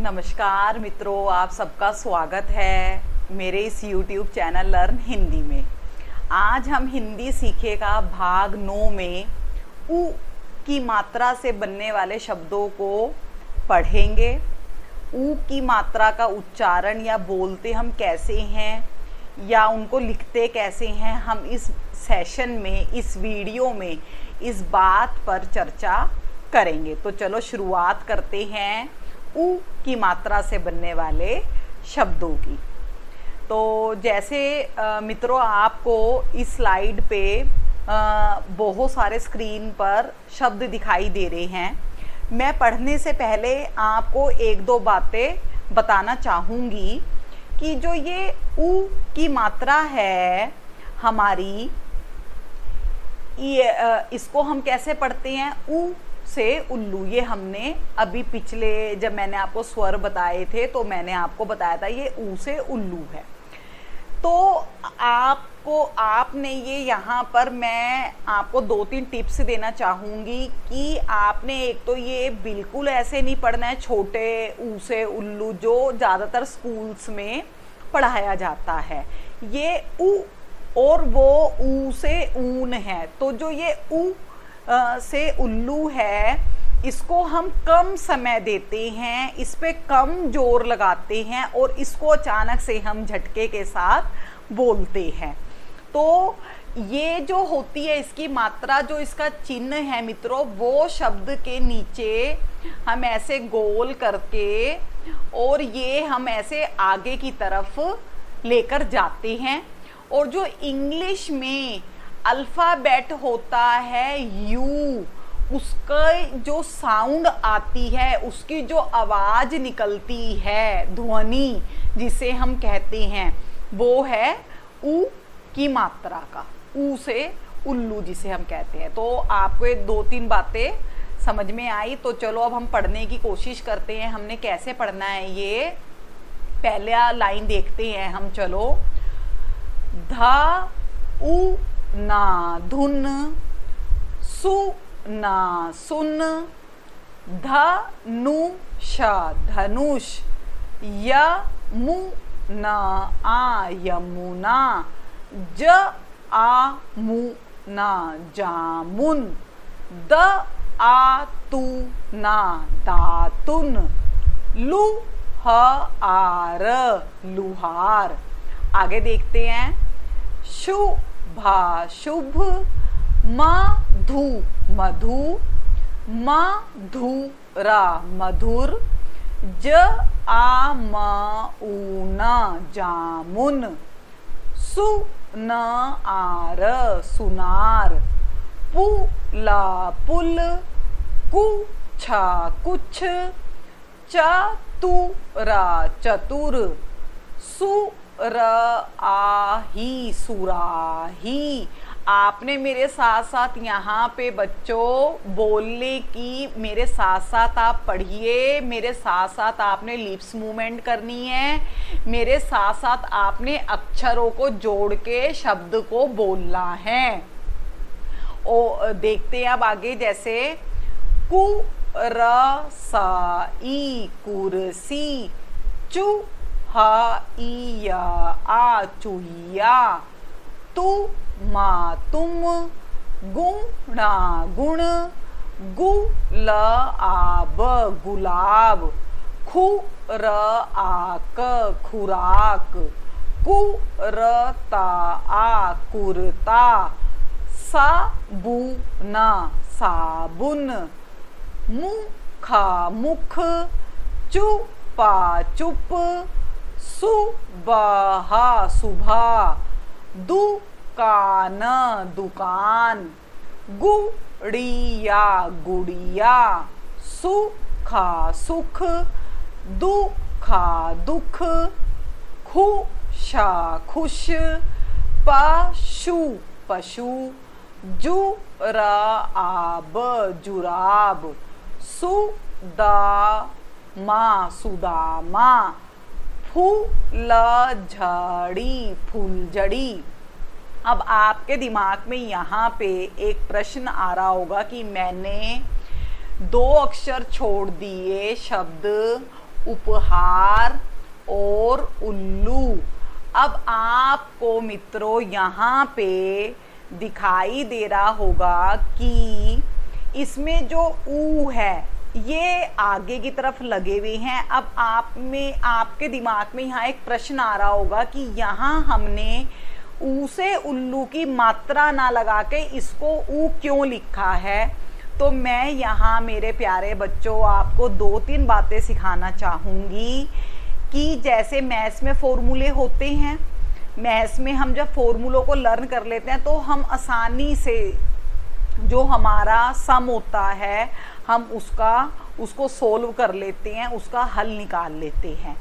नमस्कार मित्रों, आप सबका स्वागत है मेरे इस YouTube चैनल लर्न हिंदी में। आज हम हिंदी सीखेगा भाग 9 में उ की मात्रा से बनने वाले शब्दों को पढ़ेंगे। उ की मात्रा का उच्चारण या बोलते हम कैसे हैं या उनको लिखते कैसे हैं, हम इस सेशन में, इस वीडियो में इस बात पर चर्चा करेंगे। तो चलो शुरुआत करते हैं उ की मात्रा से बनने वाले शब्दों की। तो जैसे मित्रों, आपको इस स्लाइड पे बहुत सारे स्क्रीन पर शब्द दिखाई दे रहे हैं। मैं पढ़ने से पहले आपको एक दो बातें बताना चाहूँगी कि जो ये उ की मात्रा है हमारी, ये इसको हम कैसे पढ़ते हैं? उ से उल्लू। ये हमने अभी पिछले, जब मैंने आपको स्वर बताए थे तो मैंने आपको बताया था ये उ से उल्लू है। तो आपने ये यहाँ पर मैं आपको 2-3 टिप्स देना चाहूँगी कि आपने एक तो ये बिल्कुल ऐसे नहीं पढ़ना है छोटे उ से उल्लू जो ज़्यादातर स्कूल्स में पढ़ाया जाता है। ये उ और वो ऊ से ऊन है। तो जो ये उ से उल्लू है, इसको हम कम समय देते हैं, इस पे कम जोर लगाते हैं और इसको अचानक से हम झटके के साथ बोलते हैं। तो ये जो होती है इसकी मात्रा, जो इसका चिन्ह है मित्रों, वो शब्द के नीचे हम ऐसे गोल करके और ये हम ऐसे आगे की तरफ लेकर जाते हैं। और जो इंग्लिश में अल्फ़ाबेट होता है यू, उसका जो साउंड आती है, उसकी जो आवाज़ निकलती है, ध्वनि जिसे हम कहते हैं, वो है उ की मात्रा का, उ से उल्लू जिसे हम कहते हैं। तो आपको ये 2-3 बातें समझ में आई। तो चलो अब हम पढ़ने की कोशिश करते हैं। हमने कैसे पढ़ना है ये पहला लाइन देखते हैं हम। चलो, धा उ ना धुन, सु ना सुन, धनुष धनुष, यमु ना आ यमुना, ज आ मु ना जामुन, द आ तु ना दातुन, लु ह आर लुहार। आगे देखते हैं। शुभा शुभ, मधु मधु, मधुरा मधुर, ज आ म ऊ न जामुन, सु न आर सुनार, पुला पुल, कुछा कुछ, चतुरा चतुर, सुर आही सुराही। आपने मेरे साथ साथ यहाँ पे बच्चों बोलने की, मेरे साथ साथ आप पढ़िए, मेरे साथ साथ आपने लिप्स मूवमेंट करनी है, मेरे साथ साथ आपने अक्षरों को जोड़ के शब्द को बोलना है। ओ देखते हैं अब आगे। जैसे कुरसाई कुर्सी, चू हा इया आ चुहिया, तु मा तुम, गुणा गुण, गुल आब गुलाब, खुर आक खुराक, कुरता आ कुरता, साबुना साबुन, मुखा मुख, चुपा चुप, सुबह सुबह, दुकान दुकान, गुड़िया गुड़िया, सुखा सुख, दुखा दुख, खुशा खुश, पशु पशु, जुराब जुराब, सुदामा सुदामा, फूलझड़ी फूलझड़ी। अब आपके दिमाग में यहाँ पे एक प्रश्न आ रहा होगा कि मैंने 2 अक्षर छोड़ दिए शब्द उपहार और उल्लू। अब आपको मित्रों यहाँ पे दिखाई दे रहा होगा कि इसमें जो ऊ है ये आगे की तरफ लगे हुए हैं। अब आपके दिमाग में यहाँ एक प्रश्न आ रहा होगा कि यहाँ हमने ऊ से उल्लू की मात्रा ना लगा के इसको ऊ क्यों लिखा है। तो मैं यहाँ मेरे प्यारे बच्चों आपको 2-3 बातें सिखाना चाहूँगी कि जैसे मैथ्स में फॉर्मूले होते हैं, मैथ्स में हम जब फॉर्मूलों को लर्न कर लेते हैं तो हम आसानी से जो हमारा सम होता है हम उसको सोल्व कर लेते हैं, उसका हल निकाल लेते हैं।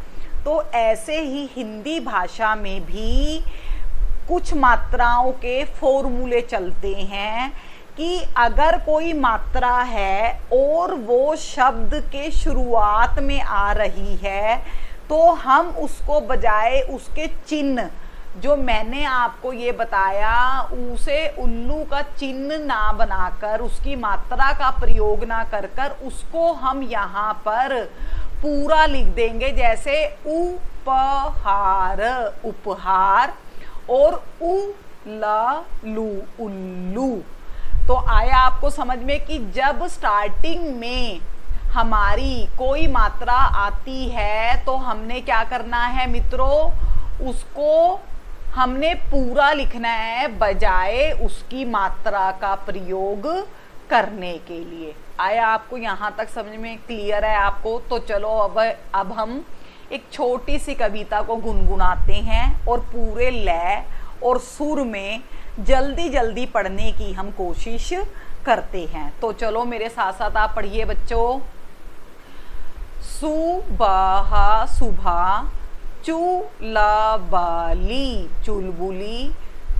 तो ऐसे ही हिंदी भाषा में भी कुछ मात्राओं के फॉर्मूले चलते हैं कि अगर कोई मात्रा है और वो शब्द के शुरुआत में आ रही है तो हम उसको बजाय उसके चिन्ह, जो मैंने आपको ये बताया, उसे उल्लू का चिन्ह ना बनाकर, उसकी मात्रा का प्रयोग ना कर कर उसको हम यहाँ पर पूरा लिख देंगे। जैसे उपहार, उपहार, और उल्लू, उल्लू। तो आया आपको समझ में कि जब स्टार्टिंग में हमारी कोई मात्रा आती है तो हमने क्या करना है मित्रों, उसको हमने पूरा लिखना है बजाय उसकी मात्रा का प्रयोग करने के लिए। आया आपको यहाँ तक समझ में, क्लियर है आपको? तो चलो अब हम एक छोटी सी कविता को गुनगुनाते हैं और पूरे लय और सुर में जल्दी जल्दी पढ़ने की हम कोशिश करते हैं। तो चलो मेरे साथ साथ आप पढ़िए बच्चों। सुबह सुबह चुलबली चुलबुली,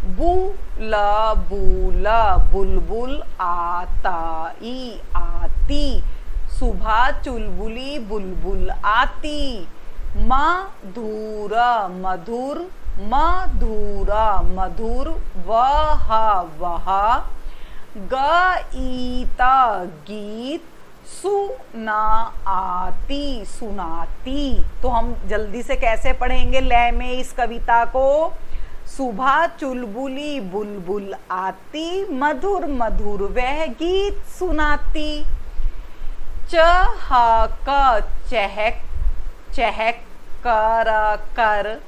बुला बुला बुलबुल, आताई आती। सुबह चुलबुली बुलबुल आती, मधुर मधुर मधुर मधुर, वह वह, गीता गीत, सुनाती सुनाती। तो हम जल्दी से कैसे पढ़ेंगे लय में इस कविता को? सुबह चुलबुली बुलबुल आती, मधुर मधुर वह गीत सुनाती। चहक चहक चहक कर कर,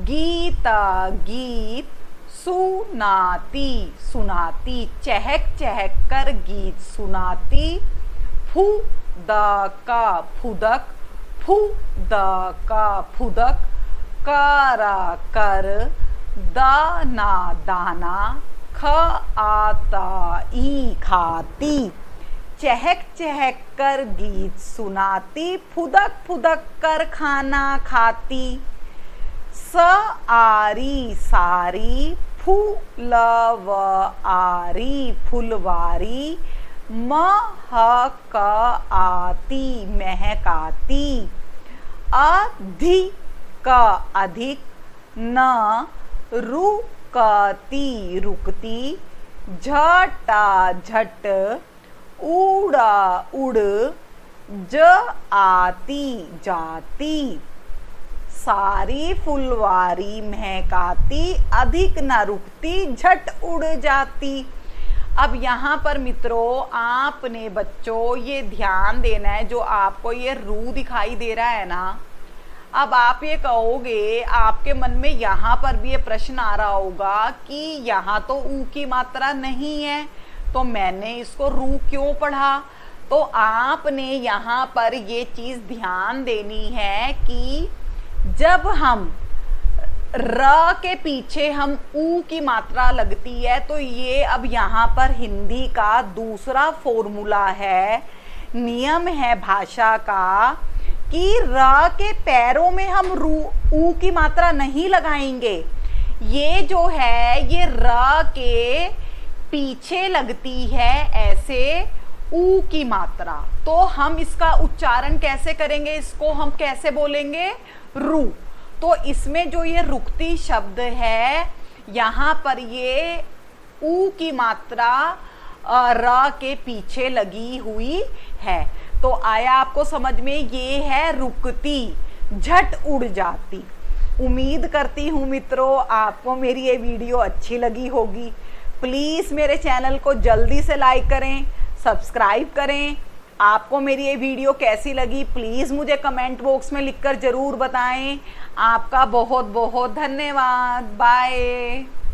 गीता गीत, सुनाती सुनाती। चहक चहक कर गीत सुनाती। फुदका फुदक, फुदका फुदक, करा कर, दाना दाना, खाताई खाती। चहक चहक कर गीत सुनाती, फुदक फुदक कर खाना खाती। सारी सारी, फूलवारी फुलवारी, महक आती महकाती। अधिक अधिक, न रुकती रुकती, झटा झट, उड़ा उड़, आती जाती। सारी फुलवारी महकाती, अधिक न रुकती, झट उड़ जाती। अब यहाँ पर मित्रों आपने बच्चों ये ध्यान देना है, जो आपको ये रू दिखाई दे रहा है ना, अब आप ये कहोगे, आपके मन में यहाँ पर भी ये प्रश्न आ रहा होगा कि यहाँ तो ऊ की मात्रा नहीं है तो मैंने इसको रू क्यों पढ़ा? तो आपने यहाँ पर ये चीज़ ध्यान देनी है कि जब हम र के पीछे हम ऊ की मात्रा लगती है तो ये अब यहाँ पर हिंदी का दूसरा फॉर्मूला है, नियम है भाषा का कि र के पैरों में हम ऊ की मात्रा नहीं लगाएंगे। ये जो है ये र के पीछे लगती है ऐसे ऊ की मात्रा। तो हम इसका उच्चारण कैसे करेंगे, इसको हम कैसे बोलेंगे? रू। तो इसमें जो ये रुकती शब्द है यहाँ पर ये ऊ की मात्रा र के पीछे लगी हुई है। तो आया आपको समझ में, ये है रुकती, झट उड़ जाती। उम्मीद करती हूँ मित्रों आपको मेरी ये वीडियो अच्छी लगी होगी। प्लीज़ मेरे चैनल को जल्दी से लाइक करें, सब्सक्राइब करें। आपको मेरी ये वीडियो कैसी लगी प्लीज़ मुझे कमेंट बॉक्स में लिखकर ज़रूर बताएं। आपका बहुत बहुत धन्यवाद। बाय।